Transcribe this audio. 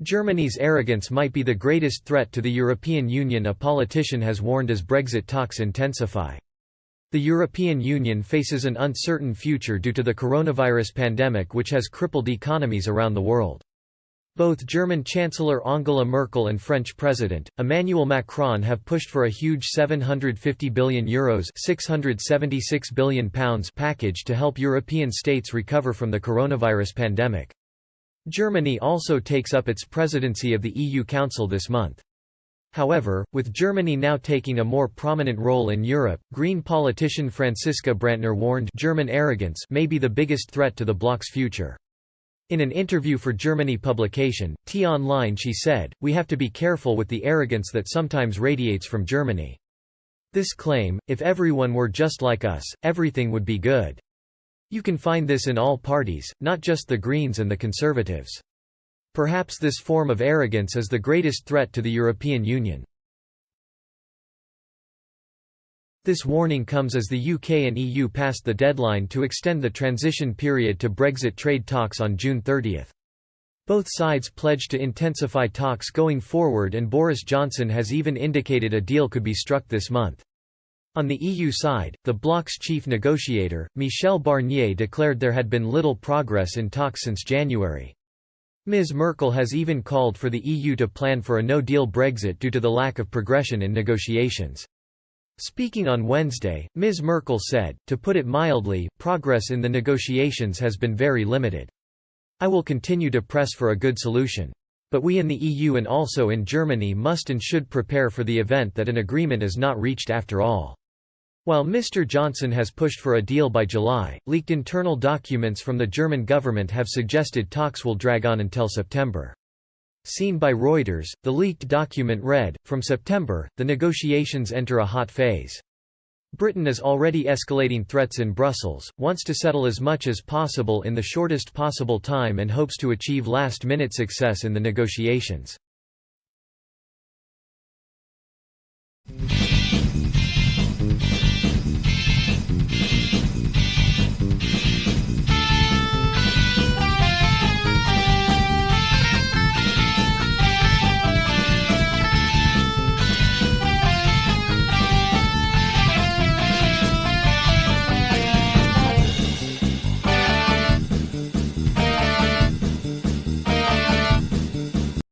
Germany's arrogance might be the greatest threat to the European Union, a politician has warned as Brexit talks intensify. The European Union faces an uncertain future due to the coronavirus pandemic, which has crippled economies around the world. Both German Chancellor Angela Merkel and French President Emmanuel Macron have pushed for a huge €750 billion £676 billion package to help European states recover from the coronavirus pandemic. Germany also takes up its presidency of the EU Council this month. However, with Germany now taking a more prominent role in Europe, Green politician Franziska Brandner warned German arrogance may be the biggest threat to the bloc's future. In an interview for Germany publication, T.online she said, "We have to be careful with the arrogance that sometimes radiates from Germany. This claim, if everyone were just like us, everything would be good. You can find this in all parties, not just the Greens and the Conservatives. Perhaps this form of arrogance is the greatest threat to the European Union." This warning comes as the UK and EU passed the deadline to extend the transition period to Brexit trade talks on June 30. Both sides pledged to intensify talks going forward, and Boris Johnson has even indicated a deal could be struck this month. On the EU side, the bloc's chief negotiator, Michel Barnier, declared there had been little progress in talks since January. Ms. Merkel has even called for the EU to plan for a no-deal Brexit due to the lack of progression in negotiations. Speaking on Wednesday, Ms. Merkel said, "To put it mildly, progress in the negotiations has been very limited. I will continue to press for a good solution. But we in the EU and also in Germany must and should prepare for the event that an agreement is not reached after all." While Mr. Johnson has pushed for a deal by July, leaked internal documents from the German government have suggested talks will drag on until September. Seen by Reuters, the leaked document read, "From September, the negotiations enter a hot phase. Britain is already escalating threats in Brussels, wants to settle as much as possible in the shortest possible time and hopes to achieve last-minute success in the negotiations."